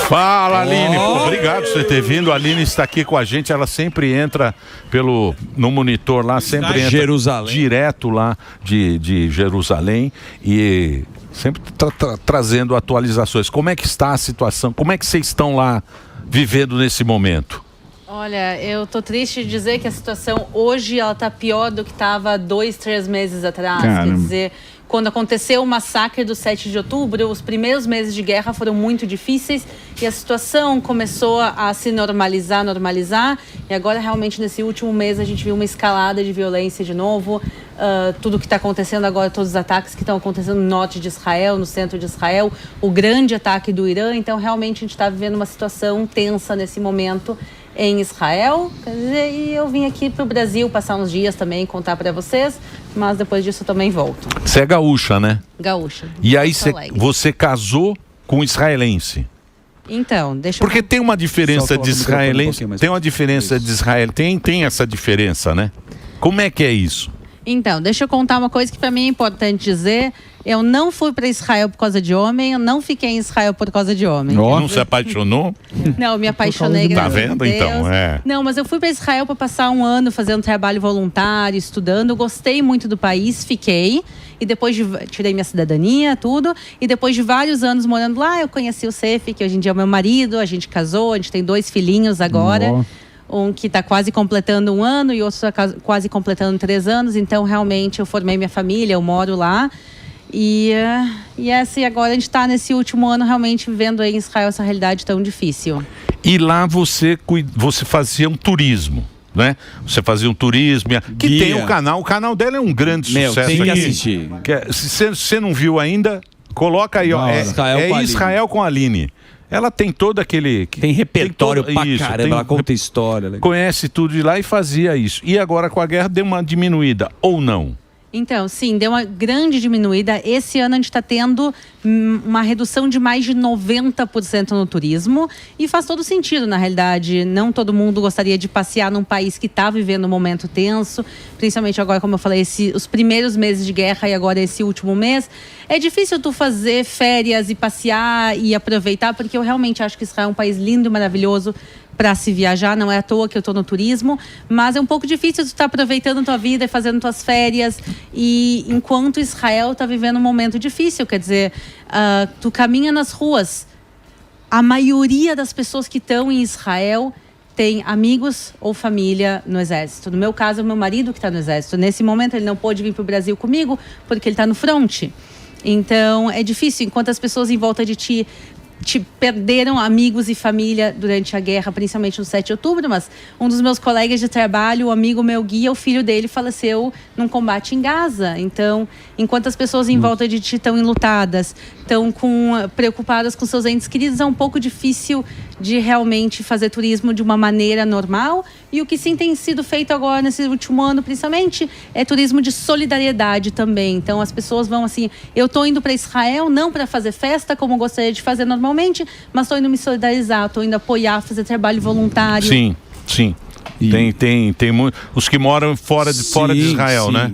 Fala, Aline. Pô, obrigado por você ter vindo. A Aline está aqui com a gente. Ela sempre entra no monitor lá, sempre entra direto lá de Jerusalém e sempre trazendo atualizações. Como é que está a situação? Como é que vocês estão lá vivendo nesse momento? Olha, eu tô triste de dizer que a situação hoje ela tá pior do que estava 2, 3 meses atrás. Caramba. Quer dizer, quando aconteceu o massacre do 7 de outubro, os primeiros meses de guerra foram muito difíceis e a situação começou a se normalizar. E agora, realmente, nesse último mês, a gente viu uma escalada de violência de novo. Tudo que está acontecendo agora, todos os ataques que estão acontecendo no norte de Israel, no centro de Israel, o grande ataque do Irã. Então, realmente, a gente está vivendo uma situação tensa nesse momento em Israel, quer dizer, e eu vim aqui para o Brasil passar uns dias também, contar para vocês, mas depois disso eu também volto. Você é gaúcha, né? Gaúcha. E aí você casou com um israelense? Então, deixa Porque tem uma diferença de israelense, tem uma diferença de Israel, tem essa diferença, né? Como é que é isso? Então, deixa eu contar uma coisa que para mim é importante dizer. Eu não fui para Israel por causa de homem, eu não fiquei em Israel por causa de homem. Não se apaixonou? Não, me apaixonei. Tá vendo, então? É. Não, mas eu fui para Israel para passar um ano fazendo trabalho voluntário, estudando. Eu gostei muito do país, fiquei. E depois tirei minha cidadania, tudo. E depois de vários anos morando lá, eu conheci o Sefi, que hoje em dia é o meu marido. A gente casou, a gente tem 2 filhinhos agora. Um que está quase completando 1 ano e outro está quase completando 3 anos. Então, realmente, eu formei minha família, eu moro lá. E agora a gente está nesse último ano realmente vivendo aí em Israel essa realidade tão difícil. E lá você fazia um turismo, né? Você fazia um turismo, que tem um canal. O canal dela é um grande sucesso. Tem que assistir. Se você não viu ainda, coloca aí, ó. Israel com a Aline. Ela tem todo aquele... Tem repertório pra caramba, ela conta história. Legal. Conhece tudo de lá e fazia isso. E agora com a guerra deu uma diminuída, ou não? Então, sim, deu uma grande diminuída. Esse ano a gente está tendo uma redução de mais de 90% no turismo. E faz todo sentido, na realidade. Não todo mundo gostaria de passear num país que está vivendo um momento tenso. Principalmente agora, como eu falei, os primeiros meses de guerra e agora esse último mês. É difícil tu fazer férias e passear e aproveitar, porque eu realmente acho que Israel é um país lindo e maravilhoso para se viajar, não é à toa que eu estou no turismo, mas é um pouco difícil tu estar aproveitando tua vida e fazendo tuas férias, e enquanto Israel está vivendo um momento difícil, quer dizer, tu caminha nas ruas, a maioria das pessoas que estão em Israel tem amigos ou família no exército. No meu caso, é o meu marido que está no exército. Nesse momento ele não pôde vir para o Brasil comigo, porque ele está no fronte. Então é difícil, enquanto as pessoas em volta de ti perderam amigos e família durante a guerra, principalmente no 7 de outubro, mas um dos meus colegas de trabalho, o amigo meu guia, o filho dele faleceu num combate em Gaza. Então, enquanto as pessoas em volta de ti estão enlutadas, estão preocupadas com seus entes queridos, é um pouco difícil de realmente fazer turismo de uma maneira normal. E o que sim tem sido feito agora, nesse último ano, principalmente, é turismo de solidariedade também. Então, as pessoas vão assim, eu estou indo para Israel, não para fazer festa, como eu gostaria de fazer normalmente, mas estou indo me solidarizar, estou indo apoiar, fazer trabalho voluntário. Sim. Tem muito. Os que moram fora de Israel, né?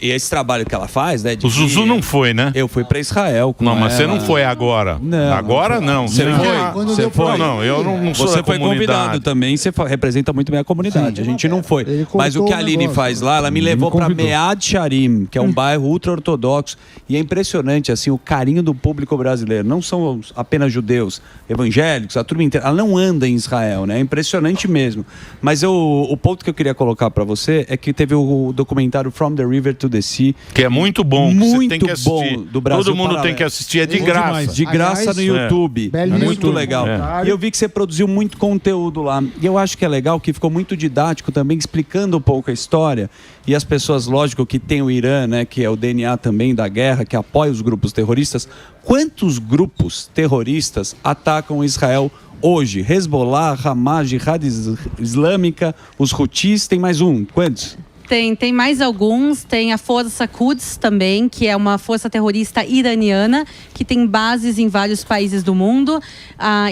E esse trabalho que ela faz, né? O Zuzu não foi, né? Eu fui para Israel. Não, mas você não foi agora. Não. Agora não. Você foi? Você foi? Não, eu não sou Você da foi convidado também, você representa muito bem a comunidade. A gente não foi. Mas o que a Aline faz lá, ela me levou para Mead Sharim, que é um bairro ultra-ortodoxo. E é impressionante, assim, o carinho do público brasileiro. Não são apenas judeus, evangélicos, a turma inteira. Ela não anda em Israel, né? É impressionante mesmo. Mas o ponto que eu queria colocar para você é que teve o documentário From the River to the Sea. Que é muito bom. Muito tem que bom do Brasil. Todo mundo tem que assistir, é de graça. De graça no YouTube. Muito legal. E eu vi que você produziu muito conteúdo lá. E eu acho que é legal, que ficou muito didático também, explicando um pouco a história. E as pessoas, lógico, que tem o Irã, né, que é o DNA também da guerra, que apoia os grupos terroristas. Quantos grupos terroristas atacam Israel hoje? Hezbollah, Hamas, Jihad Islâmica, os Houthis, tem mais um. Quantos? Tem mais alguns, tem a Força Quds também, que é uma força terrorista iraniana, que tem bases em vários países do mundo.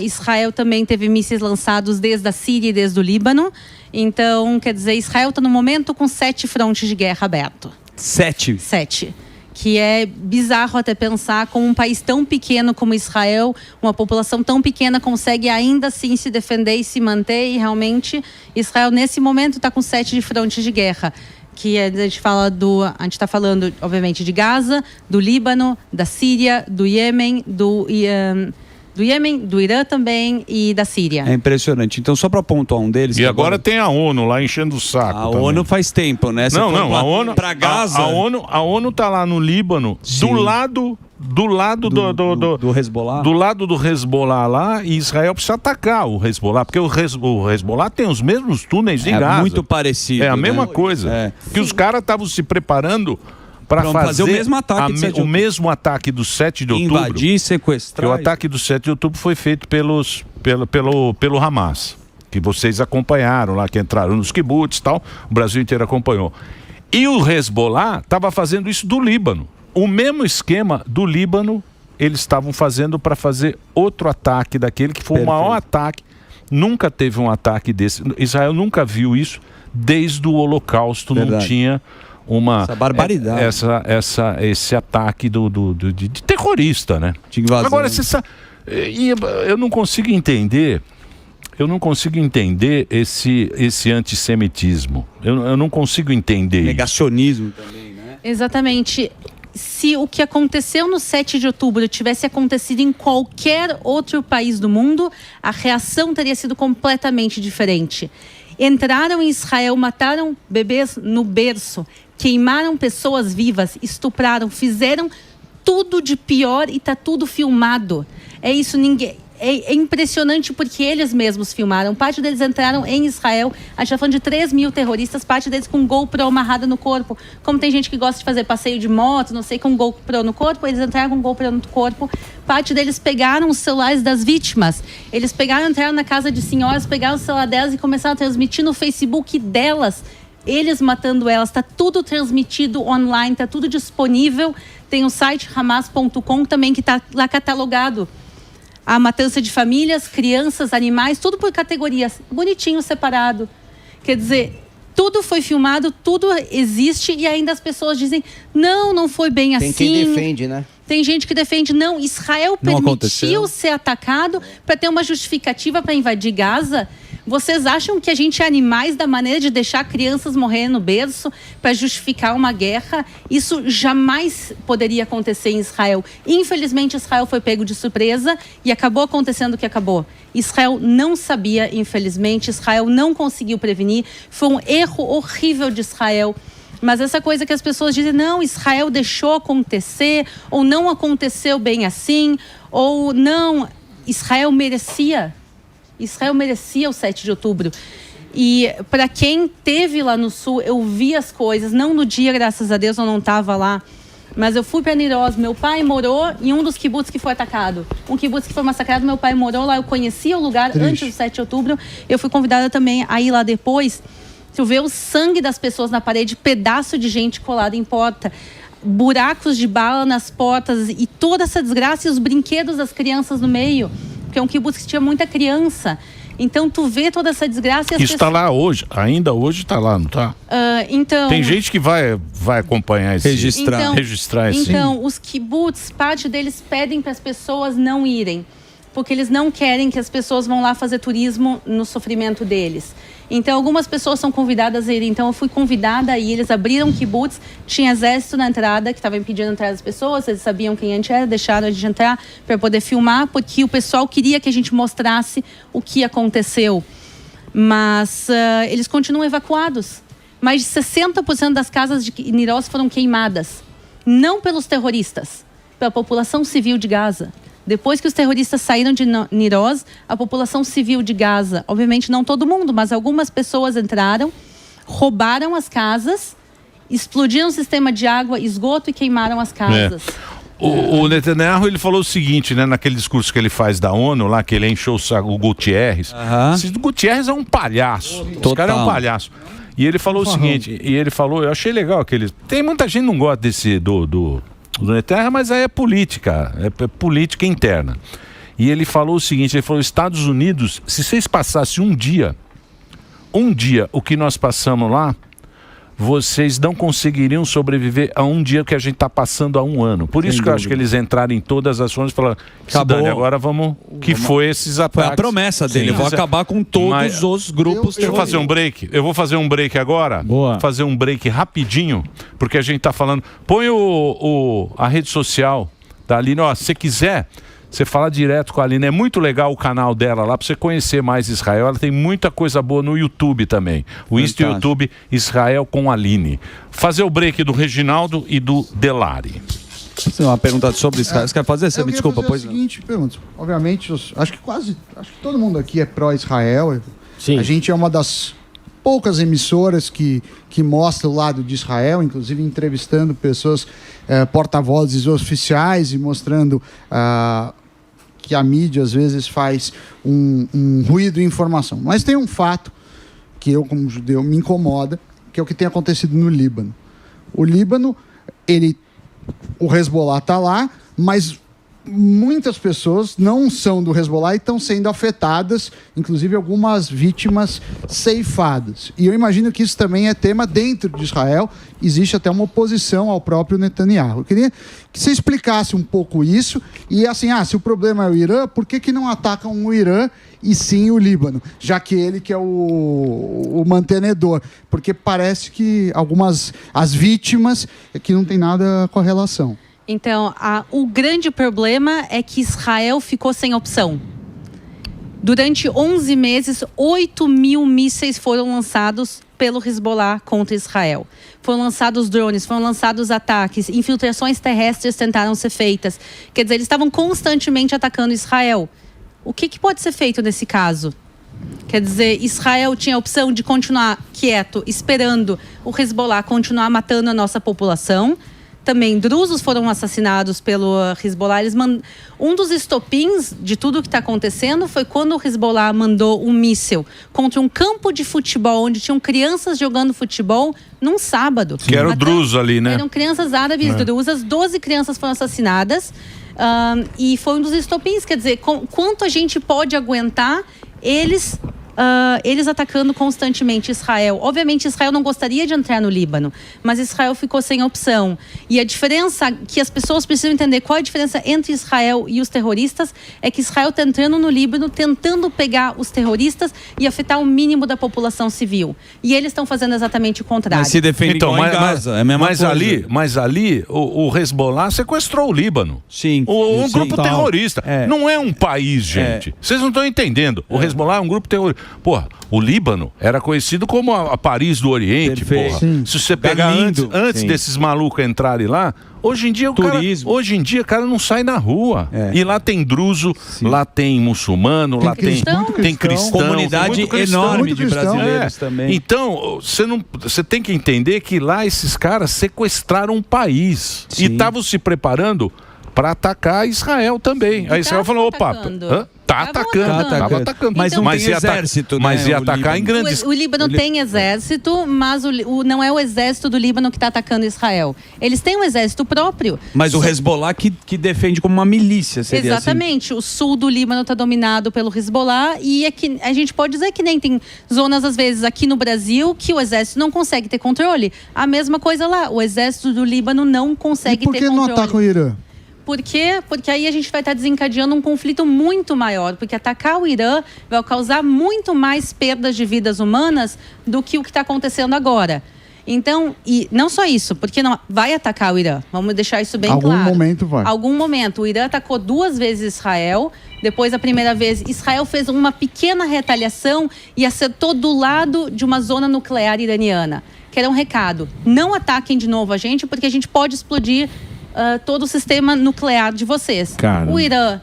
Israel também teve mísseis lançados desde a Síria e desde o Líbano. Então, quer dizer, Israel está no momento com 7 frontes de guerra aberto. 7? 7. que é bizarro até pensar como um país tão pequeno como Israel, uma população tão pequena consegue ainda assim se defender e se manter, e realmente Israel nesse momento está com 7 frontes de guerra, que a gente está falando obviamente de Gaza, do Líbano, da Síria, do Iêmen, do Irã também e da Síria. É impressionante. Então, só para pontuar um deles... E agora tem a ONU lá enchendo o saco. A ONU faz tempo, né? Não, a ONU... Para Gaza... A ONU tá lá no Líbano, do lado do Hezbollah. Do lado do Hezbollah lá, e Israel precisa atacar o Hezbollah, porque o Hezbollah tem os mesmos túneis de Gaza. É muito parecido. É a mesma coisa. Que os caras estavam se preparando para fazer o mesmo ataque o mesmo ataque do 7 de outubro. Invadir, sequestrar. O ataque do 7 de outubro foi feito pelo Hamas, que vocês acompanharam lá, que entraram nos kibbutz e tal, o Brasil inteiro acompanhou. E o Hezbollah estava fazendo isso do Líbano. O mesmo esquema do Líbano, eles estavam fazendo para fazer outro ataque daquele que foi o maior ataque. Nunca teve um ataque desse. Israel nunca viu isso desde o Holocausto. Não tinha essa barbaridade. Esse ataque de terrorista, né? De invasão. Agora, eu não consigo entender. Esse antissemitismo. Eu não consigo entender. Negacionismo também, né? Exatamente. Se o que aconteceu no 7 de outubro tivesse acontecido em qualquer outro país do mundo, a reação teria sido completamente diferente. Entraram em Israel, mataram bebês no berço, queimaram pessoas vivas, estupraram, fizeram tudo de pior e está tudo filmado. É isso, é impressionante porque eles mesmos filmaram. Parte deles entraram em Israel, a gente está falando de 3 mil terroristas, parte deles com GoPro amarrada no corpo. Como tem gente que gosta de fazer passeio de moto, não sei, com GoPro no corpo, eles entraram com GoPro no corpo. Parte deles pegaram os celulares das vítimas. Eles entraram na casa de senhoras, pegaram o celular delas e começaram a transmitir no Facebook delas. Eles matando elas, está tudo transmitido online, está tudo disponível. Tem o site hamas.com também que está lá catalogado. A matança de famílias, crianças, animais, tudo por categorias, bonitinho, separado. Quer dizer, tudo foi filmado, tudo existe e ainda as pessoas dizem, não foi bem assim. Tem quem defende, né? Tem gente que defende, não, Israel permitiu ser atacado para ter uma justificativa para invadir Gaza. Vocês acham que a gente é animais da maneira de deixar crianças morrer no berço para justificar uma guerra? Isso jamais poderia acontecer em Israel. Infelizmente, Israel foi pego de surpresa e acabou acontecendo o que acabou. Israel não sabia, infelizmente, Israel não conseguiu prevenir. Foi um erro horrível de Israel. Mas essa coisa que as pessoas dizem, não, Israel deixou acontecer, ou não aconteceu bem assim, ou não, Israel merecia o 7 de outubro. E para quem esteve lá no sul, eu vi as coisas, não no dia, graças a Deus, eu não estava lá, mas eu fui para Niroz, meu pai morou em um dos kibbutz que foi atacado. Um kibbutz que foi massacrado, meu pai morou lá, eu conhecia o lugar antes do 7 de outubro, eu fui convidada também a ir lá depois. Tu vê o sangue das pessoas na parede, pedaço de gente colada em porta, buracos de bala nas portas e toda essa desgraça e os brinquedos das crianças no meio, porque é um kibbutz que tinha muita criança. Então tu vê toda essa desgraça e as Isso está lá hoje, ainda hoje está lá, não está? Então, tem gente que vai acompanhar esse registrar esse. Então, os kibbutz, parte deles pedem para as pessoas não irem, porque eles não querem que as pessoas vão lá fazer turismo no sofrimento deles. Então, algumas pessoas são convidadas a ir. Então, eu fui convidada a ir. Eles abriram kibbutz, tinha exército na entrada, que estava impedindo a entrada das pessoas. Eles sabiam quem a gente era, deixaram a gente entrar para poder filmar, porque o pessoal queria que a gente mostrasse o que aconteceu. Mas eles continuam evacuados. Mais de 60% das casas de Niroz foram queimadas. Não pelos terroristas, pela população civil de Gaza. Depois que os terroristas saíram de Niroz, a população civil de Gaza, obviamente não todo mundo, mas algumas pessoas entraram, roubaram as casas, explodiram o sistema de água, esgoto e queimaram as casas. O Netanyahu, ele falou o seguinte, né, naquele discurso que ele faz da ONU, lá que ele encheu o Gutierrez. O Gutierrez é um palhaço. Esse cara é um palhaço. E ele falou o seguinte, eu achei legal que tem muita gente que não gosta desse do Netanyahu, mas aí é política interna. E ele falou o seguinte, ele falou, Estados Unidos, se vocês passassem um dia o que nós passamos lá, vocês não conseguiriam sobreviver a um dia que a gente está passando há um ano. Por isso que eu acho que eles entraram em todas as ações e falaram, Dani, agora vamos... Que foi esses ataques. Foi a promessa dele, eu vou acabar com todos os grupos. Deixa eu fazer um break. Eu vou fazer um break agora. Boa. Fazer um break rapidinho, porque a gente está falando... Põe a rede social da Aline. Ó, se você quiser... Você fala direto com a Aline. É muito legal o canal dela lá para você conhecer mais Israel. Ela tem muita coisa boa no YouTube também. O Insta e YouTube Israel com a Aline. Fazer o break do Reginaldo e do Delari. Uma pergunta sobre Israel. Você quer fazer? Você me desculpa, pois não. Seguinte pergunta. Obviamente, acho que todo mundo aqui é pró-Israel. Sim. A gente é uma das poucas emissoras que mostra o lado de Israel, inclusive entrevistando pessoas, porta-vozes oficiais e mostrando que a mídia às vezes faz um ruído de informação. Mas tem um fato que eu, como judeu, me incomoda, que é o que tem acontecido no Líbano. O Líbano, o Hezbollah está lá, mas muitas pessoas não são do Hezbollah e estão sendo afetadas, inclusive algumas vítimas ceifadas. E eu imagino que isso também é tema dentro de Israel. Existe até uma oposição ao próprio Netanyahu. Eu queria que você explicasse um pouco isso. E assim, se o problema é o Irã, por que não atacam o Irã e sim o Líbano? Já que ele que é o mantenedor. Porque parece que as vítimas que não tem nada com a relação. Então, o grande problema é que Israel ficou sem opção. Durante 11 meses, 8 mil mísseis foram lançados pelo Hezbollah contra Israel. Foram lançados drones, foram lançados ataques, infiltrações terrestres tentaram ser feitas. Quer dizer, eles estavam constantemente atacando Israel. O que pode ser feito nesse caso? Quer dizer, Israel tinha a opção de continuar quieto, esperando o Hezbollah continuar matando a nossa população. Também drusos foram assassinados pelo Hezbollah. Um dos estopins de tudo que está acontecendo foi quando o Hezbollah mandou um míssil contra um campo de futebol, onde tinham crianças jogando futebol, num sábado. Que era o druso ali, né? Eram crianças árabes drusas, 12 crianças foram assassinadas. E foi um dos estopins. Quer dizer, quanto a gente pode aguentar eles atacando constantemente Israel. Obviamente, Israel não gostaria de entrar no Líbano, mas Israel ficou sem opção. E a diferença que as pessoas precisam entender, qual é a diferença entre Israel e os terroristas, é que Israel está entrando no Líbano, tentando pegar os terroristas e afetar o mínimo da população civil. E eles estão fazendo exatamente o contrário. Mas se defende em Gaza, é a mesma coisa. Mas ali, o Hezbollah sequestrou o Líbano. Sim. Um grupo terrorista. Não é um país, gente. Vocês não estão entendendo. O Hezbollah é um grupo terrorista. Porra, o Líbano era conhecido como a Paris do Oriente, porra. Se você pegar antes desses malucos entrarem lá, hoje em dia o cara não sai na rua. E lá tem druso, lá tem muçulmano, lá tem cristão. Comunidade enorme de brasileiros também. Então, você tem que entender que lá esses caras sequestraram um país e estavam se preparando para atacar Israel também. Aí Israel falou, opa... Tava atacando. Mas não tem exército, mas ia atacar em grandes... O Líbano tem exército, mas não é o exército do Líbano que está atacando Israel. Eles têm um exército próprio. Mas o Hezbollah que defende como uma milícia, seria exatamente. Assim. O sul do Líbano está dominado pelo Hezbollah e a gente pode dizer que nem tem zonas, às vezes, aqui no Brasil, que o exército não consegue ter controle. A mesma coisa lá. O exército do Líbano não consegue ter controle. E por que não ataca o Irã? Por quê? Porque aí a gente vai estar desencadeando um conflito muito maior, porque atacar o Irã vai causar muito mais perdas de vidas humanas do que o que está acontecendo agora. Então, e não só isso, porque não vai atacar o Irã. Vamos deixar isso bem claro. Algum momento vai. Algum momento. O Irã atacou 2 vezes Israel. Depois, a primeira vez, Israel fez uma pequena retaliação e acertou do lado de uma zona nuclear iraniana. Que era um recado. Não ataquem de novo a gente, porque a gente pode explodir todo o sistema nuclear de vocês. Caramba. O Irã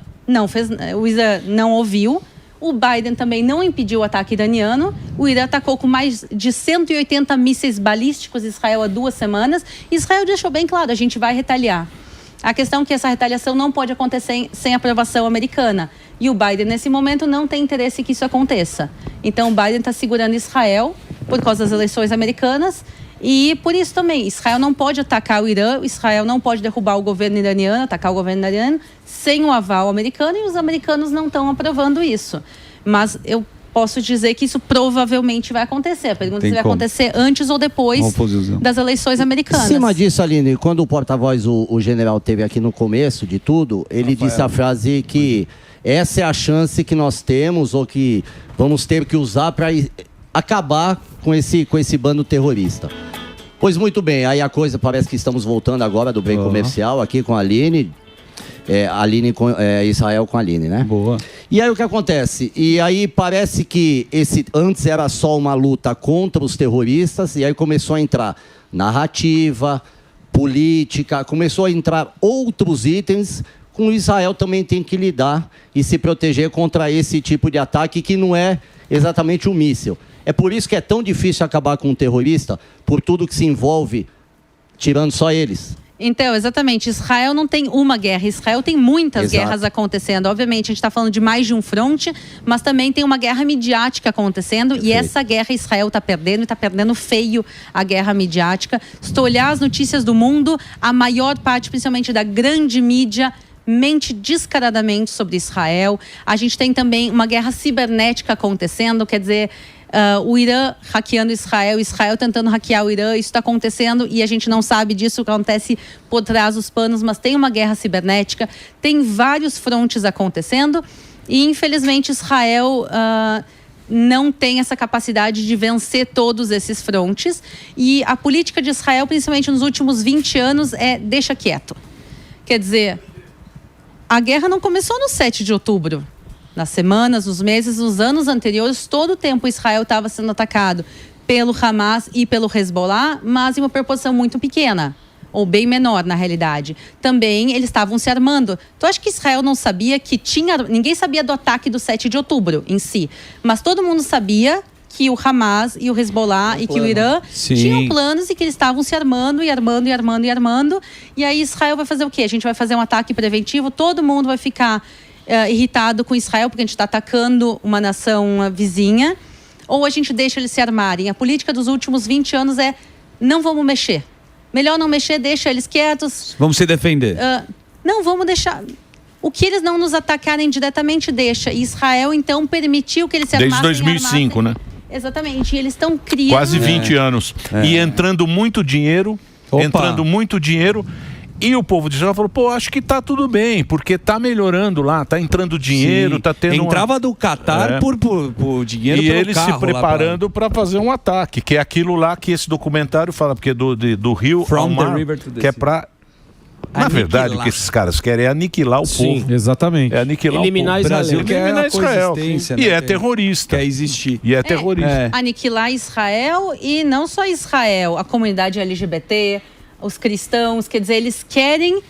não ouviu. O Biden também não impediu o ataque iraniano. O Irã atacou com mais de 180 mísseis balísticos Israel há 2 semanas. Israel deixou bem claro, a gente vai retaliar. A questão é que essa retaliação não pode acontecer sem aprovação americana. E o Biden, nesse momento, não tem interesse que isso aconteça. Então, o Biden está segurando Israel por causa das eleições americanas. E por isso também, Israel não pode atacar o Irã, Israel não pode derrubar o governo iraniano, atacar o governo iraniano, sem o aval americano, e os americanos não estão aprovando isso. Mas eu posso dizer que isso provavelmente vai acontecer. A pergunta é se vai acontecer antes ou depois das eleições americanas. Em cima disso, Aline, quando o porta-voz, o general, teve aqui no começo de tudo, ele disse a frase que essa é a chance que nós temos ou que vamos ter que usar para acabar com esse bando terrorista. Pois muito bem, aí a coisa parece que estamos voltando agora do break comercial aqui com a Aline. Israel com a Aline, né? Boa. E aí o que acontece? E aí parece que antes era só uma luta contra os terroristas, e aí começou a entrar narrativa, política, começou a entrar outros itens com o Israel também tem que lidar e se proteger contra esse tipo de ataque que não é exatamente um míssil. É por isso que é tão difícil acabar com um terrorista, por tudo que se envolve, tirando só eles. Então, exatamente. Israel não tem uma guerra. Israel tem muitas guerras acontecendo. Obviamente, a gente está falando de mais de um fronte, mas também tem uma guerra midiática acontecendo. E essa guerra Israel está perdendo, e está perdendo feio a guerra midiática. Se tu olhar as notícias do mundo, a maior parte, principalmente da grande mídia, mente descaradamente sobre Israel. A gente tem também uma guerra cibernética acontecendo, quer dizer... o Irã hackeando Israel, Israel tentando hackear o Irã, isso está acontecendo e a gente não sabe disso, acontece por trás dos panos, mas tem uma guerra cibernética, tem vários frontes acontecendo e infelizmente Israel não tem essa capacidade de vencer todos esses frontes e a política de Israel, principalmente nos últimos 20 anos, deixa quieto. Quer dizer, a guerra não começou no 7 de outubro. Nas semanas, nos meses, nos anos anteriores, todo o tempo Israel estava sendo atacado pelo Hamas e pelo Hezbollah, mas em uma proporção muito pequena, ou bem menor na realidade. Também eles estavam se armando. Tu acha que Israel não sabia que tinha... Ninguém sabia do ataque do 7 de outubro em si, mas todo mundo sabia que o Hamas e o Hezbollah e que o Irã tinham planos e que eles estavam se armando e armando e armando e armando. E aí Israel vai fazer o quê? A gente vai fazer um ataque preventivo, todo mundo vai ficar... irritado com Israel porque a gente está atacando uma nação vizinha, ou a gente deixa eles se armarem. A política dos últimos 20 anos é não vamos mexer. Melhor não mexer, deixa eles quietos. Vamos se defender. Não, vamos deixar... O que eles não nos atacarem diretamente, deixa. E Israel, então, permitiu que eles se armassem. Desde 2005, né? Exatamente. E eles estão criando... Quase 20 anos. E entrando muito dinheiro. E o povo de Israel falou, pô, acho que tá tudo bem, porque tá melhorando lá, tá entrando dinheiro, tá tendo... Entrava do Catar por dinheiro, e eles se preparando para fazer um ataque, que é aquilo lá que esse documentário fala, porque do rio ao mar, que é pra... Na verdade, o que esses caras querem é aniquilar o povo. Exatamente. É aniquilar eliminar o povo. Israel. Eliminar Israel. Né? E é terrorista. Quer existir. E é terrorista. Aniquilar Israel e não só Israel, a comunidade LGBT... os cristãos, quer dizer, eles querem...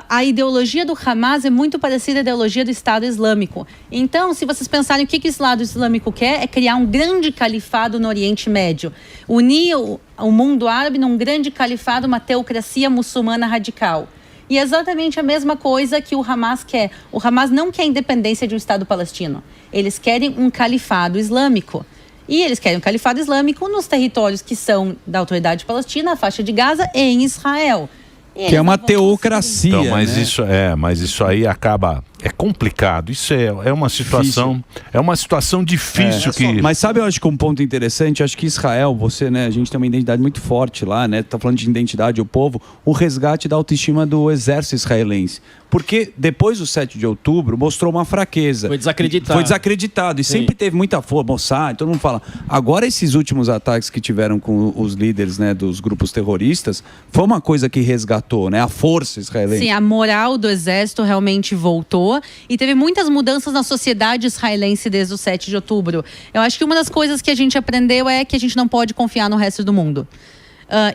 a ideologia do Hamas é muito parecida à ideologia do Estado Islâmico. Então, se vocês pensarem o que o Estado Islâmico quer, é criar um grande califado no Oriente Médio. Unir o mundo árabe num grande califado, uma teocracia muçulmana radical. E é exatamente a mesma coisa que o Hamas quer. O Hamas não quer a independência de um Estado palestino. Eles querem um califado islâmico. E eles querem um califado islâmico nos territórios que são da autoridade palestina, a faixa de Gaza e em Israel. Que é uma teocracia. Então, mas isso aí acaba... É complicado. Isso é uma situação... Difícil. É uma situação difícil que... Mas sabe, eu acho que um ponto interessante, acho que Israel, a gente tem uma identidade muito forte lá, né? Tá falando de identidade, o povo, o resgate da autoestima do exército israelense. Porque depois do 7 de outubro mostrou uma fraqueza. Foi desacreditado. E sempre teve muita força. Mossad, todo mundo fala. Agora esses últimos ataques que tiveram com os líderes, né, dos grupos terroristas, foi uma coisa que resgatou, né? A força israelense. Sim, a moral do exército realmente voltou. E teve muitas mudanças na sociedade israelense desde o 7 de outubro. Eu acho que uma das coisas que a gente aprendeu é que a gente não pode confiar no resto do mundo.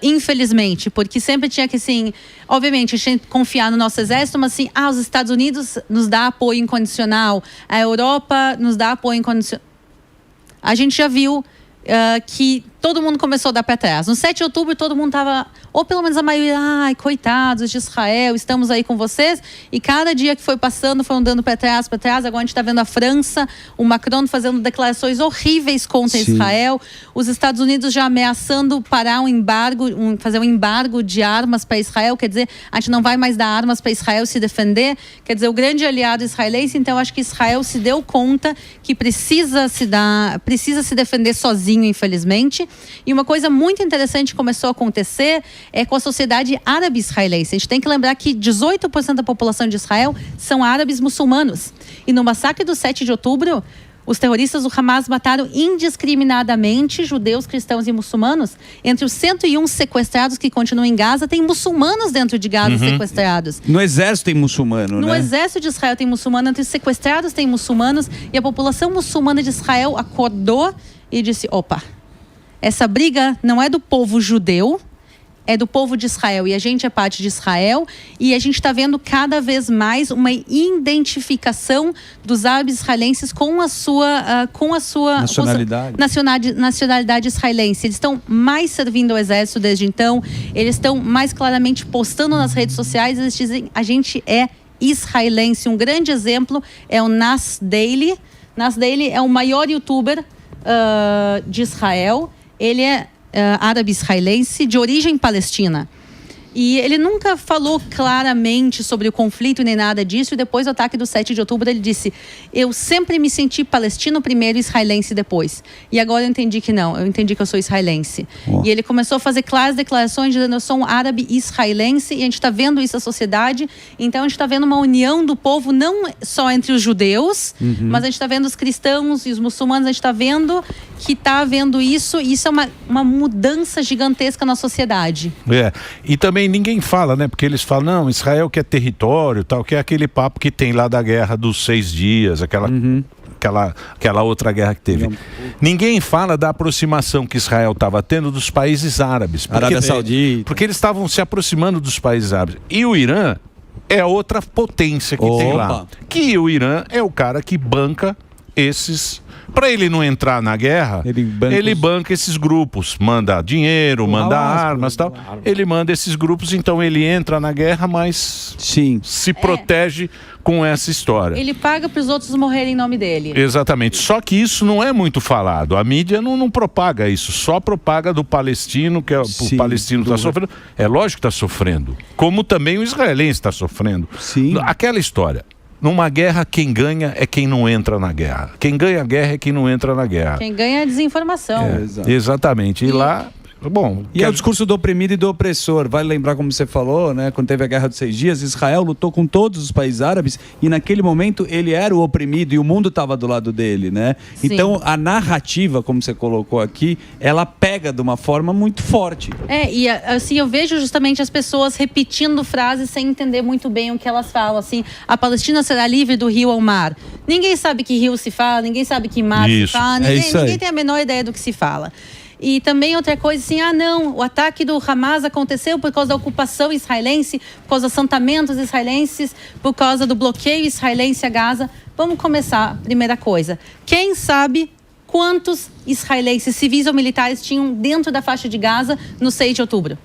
Infelizmente, porque sempre tinha que, assim, obviamente, a gente confiar no nosso exército, mas assim, os Estados Unidos nos dá apoio incondicional, a Europa nos dá apoio incondicional. A gente já viu que todo mundo começou a dar pé atrás. No 7 de outubro, todo mundo estava, ou pelo menos a maioria, ai, coitados de Israel, estamos aí com vocês. E cada dia que foi passando, foram dando pé atrás. Agora a gente está vendo a França, o Macron fazendo declarações horríveis contra Israel. Os Estados Unidos já ameaçando parar um embargo, fazer um embargo de armas para Israel. Quer dizer, a gente não vai mais dar armas para Israel se defender. Quer dizer, o grande aliado israelense. Então, acho que Israel se deu conta que precisa se defender sozinho, infelizmente. E uma coisa muito interessante que começou a acontecer é com a sociedade árabe-israelense. A gente tem que lembrar que 18% da população de Israel são árabes muçulmanos. E no massacre do 7 de outubro, os terroristas do Hamas mataram indiscriminadamente judeus, cristãos e muçulmanos. Entre os 101 sequestrados que continuam em Gaza, tem muçulmanos dentro de Gaza sequestrados. No exército tem muçulmano, No exército de Israel tem muçulmano, entre os sequestrados tem muçulmanos. E a população muçulmana de Israel acordou e disse, opa, essa briga não é do povo judeu, é do povo de Israel, e a gente é parte de Israel, e a gente está vendo cada vez mais uma identificação dos árabes israelenses com a sua nacionalidade israelense. Eles estão mais servindo ao exército desde então, eles estão mais claramente postando nas redes sociais, eles dizem, a gente é israelense. Um grande exemplo é o Nas Daily. Nas Daily é o maior youtuber de Israel. Ele é árabe-israelense de origem palestina. E ele nunca falou claramente sobre o conflito nem nada disso. E depois do ataque do 7 de outubro, ele disse, eu sempre me senti palestino primeiro e israelense depois. E agora eu entendi que não. Eu entendi que eu sou israelense. E ele começou a fazer claras declarações dizendo, eu sou um árabe israelense. E a gente está vendo isso na sociedade. Então a gente está vendo uma união do povo, não só entre os judeus, mas a gente está vendo os cristãos e os muçulmanos. A gente está vendo que está havendo isso. E isso é uma mudança gigantesca na sociedade. E também ninguém fala, né? Porque eles falam, não, Israel quer território, tal, que é aquele papo que tem lá da guerra dos 6 dias, aquela outra guerra que teve. Ninguém fala da aproximação que Israel estava tendo dos países árabes. Arábia Saudita. Porque eles estavam se aproximando dos países árabes. E o Irã é outra potência que tem lá. Que o Irã é o cara que banca esses... Para ele não entrar na guerra, ele banca esses grupos, manda dinheiro, manda armas e tal. Ele manda esses grupos, então ele entra na guerra, mas se protege com essa história. Ele paga para os outros morrerem em nome dele. Exatamente. Só que isso não é muito falado. A mídia não propaga isso, só propaga do palestino, que o palestino está sofrendo. É lógico que está sofrendo. Como também o israelense está sofrendo. Aquela história. Numa guerra, quem ganha é quem não entra na guerra. Quem ganha a guerra é quem não entra na guerra. Quem ganha é a desinformação. Exatamente. E lá... Bom, é o discurso do oprimido e do opressor. Vale lembrar, como você falou, né? Quando teve a Guerra dos 6 Dias, Israel lutou com todos os países árabes e naquele momento ele era o oprimido e o mundo estava do lado dele, né? Então a narrativa, como você colocou aqui, ela pega de uma forma muito forte. E assim, eu vejo justamente as pessoas repetindo frases sem entender muito bem o que elas falam. Assim, a Palestina será livre do rio ao mar. Ninguém sabe que rio se fala, ninguém sabe que mar se fala, ninguém tem a menor ideia do que se fala. E também outra coisa assim, o ataque do Hamas aconteceu por causa da ocupação israelense, por causa dos assentamentos israelenses, por causa do bloqueio israelense a Gaza. Vamos começar, primeira coisa. Quem sabe quantos israelenses, civis ou militares, tinham dentro da faixa de Gaza no 6 de outubro?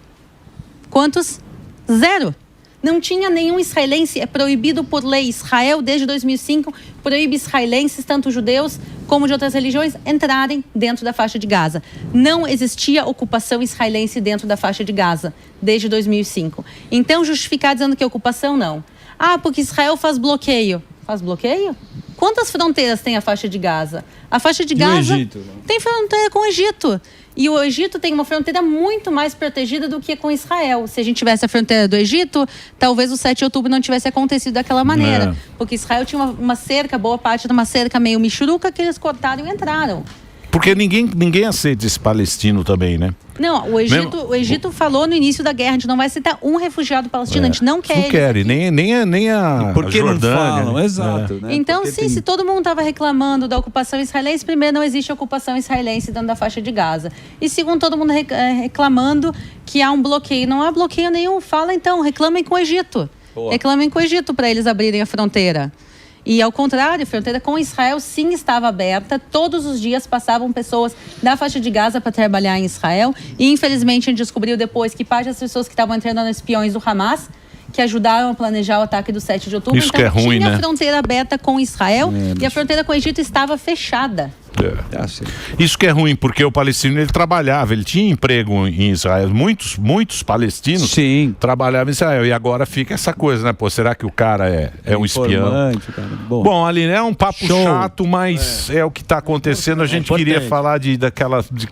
Quantos? 0. Não tinha nenhum israelense, é proibido por lei. Israel, desde 2005, proíbe israelenses, tanto judeus como de outras religiões, entrarem dentro da faixa de Gaza. Não existia ocupação israelense dentro da faixa de Gaza, desde 2005. Então, justificar dizendo que é ocupação, não. Porque Israel faz bloqueio. Faz bloqueio? Quantas fronteiras tem a faixa de Gaza? A faixa de Gaza tem fronteira com o Egito. E o Egito tem uma fronteira muito mais protegida do que com Israel. Se a gente tivesse a fronteira do Egito, talvez o 7 de outubro não tivesse acontecido daquela maneira. Porque Israel tinha uma cerca, boa parte de uma cerca meio michuruca, que eles cortaram e entraram. Porque ninguém aceita esse palestino também, né? Não, o Egito falou no início da guerra, a gente não vai aceitar um refugiado palestino, a gente não quer. Não quer, nem a porque Jordânia. Não falam, exato. Né? Então, se todo mundo estava reclamando da ocupação israelense, primeiro, não existe ocupação israelense dentro da faixa de Gaza. E segundo, todo mundo reclamando que há um bloqueio. Não há bloqueio nenhum. Fala então, reclamem com o Egito. Reclamem com o Egito para eles abrirem a fronteira. E, ao contrário, a fronteira com Israel sim estava aberta. Todos os dias passavam pessoas da faixa de Gaza para trabalhar em Israel. E, infelizmente, a gente descobriu depois que parte das pessoas que estavam entrando eram espiões do Hamas, que ajudaram a planejar o ataque do 7 de outubro. Isso então, que é ruim, tinha né? a fronteira aberta com Israel e a fronteira com o Egito estava fechada. Isso que é ruim, porque o palestino ele trabalhava, ele tinha emprego em Israel. Muitos palestinos trabalhavam em Israel. E agora fica essa coisa, né? Pô, será que o cara é um espião? Bom, Aline, é um papo chato, mas é o que está acontecendo. A gente queria falar de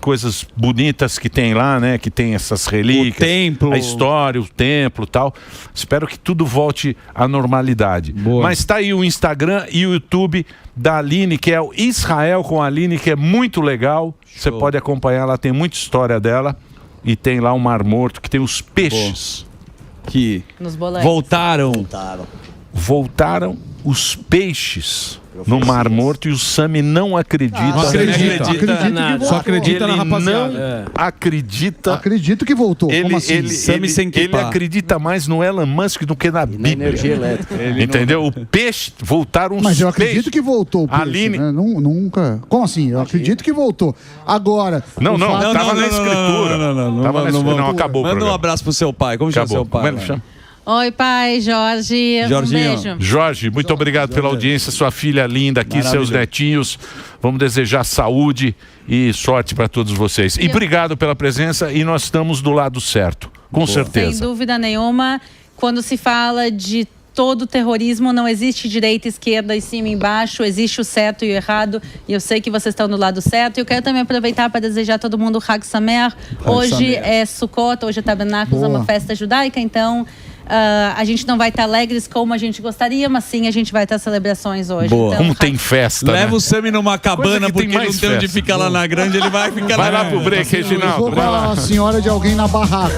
coisas bonitas que tem lá, né? Que tem essas relíquias, o templo, a história, o templo e tal. Espero que tudo volte à normalidade. Mas tá aí o Instagram e o YouTube da Aline, que é o Israel com a Aline, que é muito legal. Você pode acompanhar lá, tem muita história dela. E tem lá o Mar Morto, que tem os peixes que voltaram os peixes no Mar Morto, e o Sami não acredita. Não acredita nada. Só acredita na rapaziada. Não acredita. Acredito que voltou. Como assim? Ele acredita mais no Elon Musk do que na Bíblia. Energia elétrica. Entendeu? O peixe, voltaram os peixes. Mas eu acredito que voltou o peixe, Aline... né? Nunca. Como assim? Eu acredito que voltou. Agora... Não, tava na escritura. Não, acabou. Manda um abraço pro seu pai. Como chama seu pai? Como ele chama? Oi, pai, Jorge. Jorginho. Um beijo. Jorge, muito obrigado pela audiência, sua filha linda aqui, seus netinhos. Vamos desejar saúde e sorte para todos vocês. E obrigado pela presença, e nós estamos do lado certo, com certeza. Sem dúvida nenhuma, quando se fala de todo terrorismo, não existe direita, esquerda, em cima e embaixo, existe o certo e o errado, e eu sei que vocês estão do lado certo. E eu quero também aproveitar para desejar a todo mundo Hag Sameach. Hoje é Sukkot, hoje é Tabernáculos, é uma festa judaica, então... a gente não vai estar alegres como a gente gostaria, mas sim a gente vai ter celebrações hoje. Então, como tem festa, leva né? o Sami numa cabana, porque ele não tem onde ficar lá na grande, ele vai ficar lá. Vai lá pro break, Reginaldo. Vai lá. A senhora de alguém na barraca.